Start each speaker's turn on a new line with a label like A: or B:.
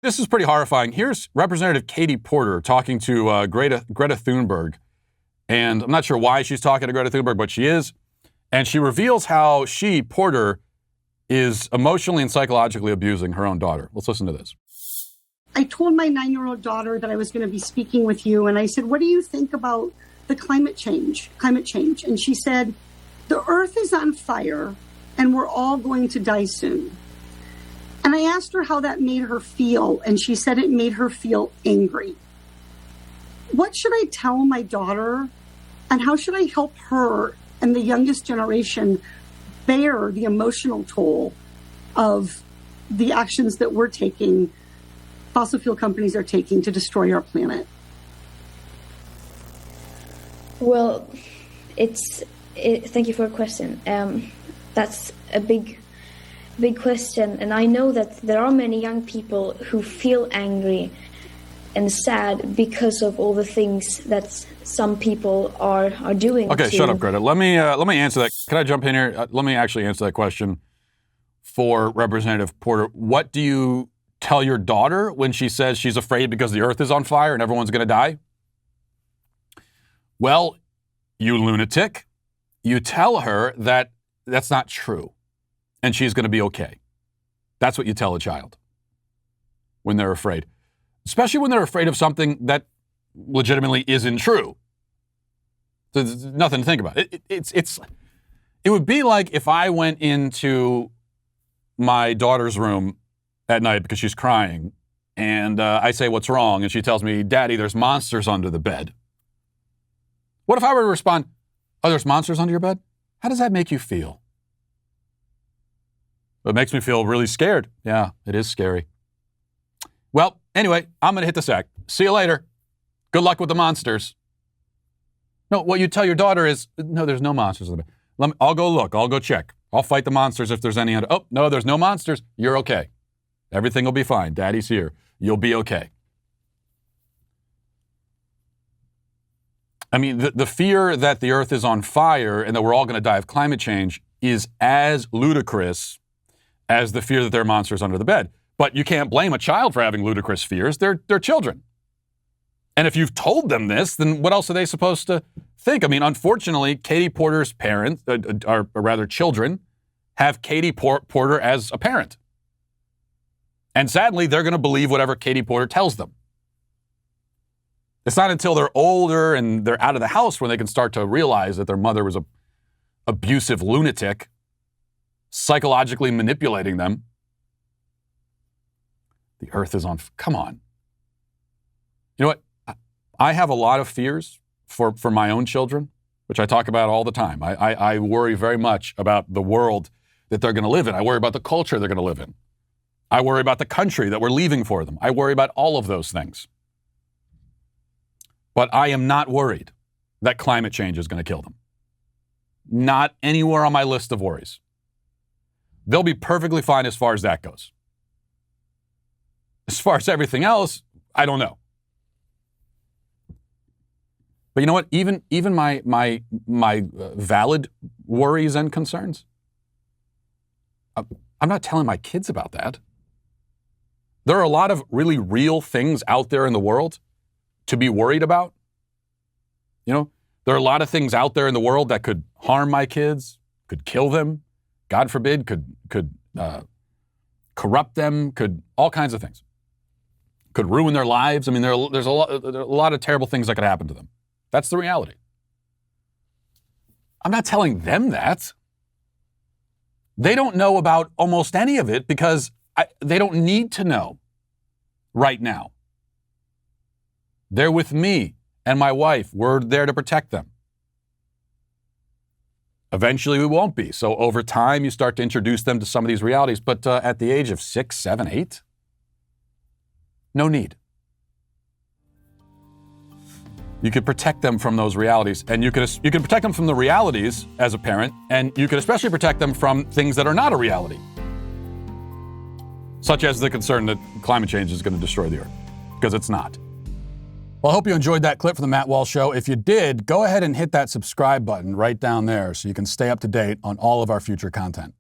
A: This is pretty horrifying. Here's Representative Katie Porter talking to Greta Thunberg. And I'm not sure why she's talking to Greta Thunberg, but she is. And she reveals how she, Porter, is emotionally and psychologically abusing her own daughter. Let's listen to this.
B: I told my 9-year-old daughter that I was going to be speaking with you. And I said, what do you think about the climate change? And she said, the earth is on fire and we're all going to die soon. And I asked her how that made her feel. And she said it made her feel angry. What should I tell my daughter? And how should I help her and the youngest generation bear the emotional toll of the actions that we're taking, fossil fuel companies are taking to destroy our planet?
C: Well, thank you for a question. That's a big question. And I know that there are many young people who feel angry and sad because of all the things that some people are doing.
A: Okay, shut up, Greta. Let me answer that. Can I jump in here? Let me actually answer that question for Representative Porter. What do you tell your daughter when she says she's afraid because the earth is on fire and everyone's going to die? Well, you lunatic. You tell her that that's not true and she's going to be okay. That's what you tell a child when they're afraid. Especially when they're afraid of something that legitimately isn't true. There's nothing to think about. It would be like if I went into my daughter's room at night because she's crying, and I say, what's wrong? And she tells me, Daddy, there's monsters under the bed. What if I were to respond, oh, there's monsters under your bed? How does that make you feel? It makes me feel really scared. Yeah, it is scary. Well, anyway, I'm going to hit the sack. See you later. Good luck with the monsters. No, what you tell your daughter is, no, there's no monsters in the bed. I'll go look. I'll go check. I'll fight the monsters if there's any under. Oh, no, there's no monsters. You're okay. Everything will be fine. Daddy's here. You'll be okay. I mean, the fear that the earth is on fire and that we're all going to die of climate change is as ludicrous as the fear that there are monsters under the bed. But you can't blame a child for having ludicrous fears. They're children. And if you've told them this, then what else are they supposed to think? I mean, unfortunately, Katie Porter's parents, or rather children, have Katie Porter as a parent. And sadly, they're going to believe whatever Katie Porter tells them. It's not until they're older and they're out of the house when they can start to realize that their mother was an abusive lunatic, psychologically manipulating them. The earth is on. Come on. You know what? I have a lot of fears for my own children, which I talk about all the time. I worry very much about the world that they're going to live in. I worry about the culture they're going to live in. I worry about the country that we're leaving for them. I worry about all of those things. But I am not worried that climate change is going to kill them. Not anywhere on my list of worries. They'll be perfectly fine as far as that goes. As far as everything else, I don't know. But you know what? Even my valid worries and concerns, I'm not telling my kids about that. There are a lot of really real things out there in the world to be worried about. You know, there are a lot of things out there in the world that could harm my kids, could kill them, God forbid, could corrupt them, could all kinds of things. Could ruin their lives. I mean, there's a lot of terrible things that could happen to them. That's the reality. I'm not telling them that. They don't know about almost any of it because they don't need to know right now. They're with me and my wife. We're there to protect them. Eventually, we won't be. So over time, you start to introduce them to some of these realities. But at the age of 6, 7, 8, no need. You could protect them from those realities, and you can protect them from the realities as a parent, and you can especially protect them from things that are not a reality, such as the concern that climate change is going to destroy the earth, because it's not. Well, I hope you enjoyed that clip from the Matt Walsh Show. If you did, go ahead and hit that subscribe button right down there so you can stay up to date on all of our future content.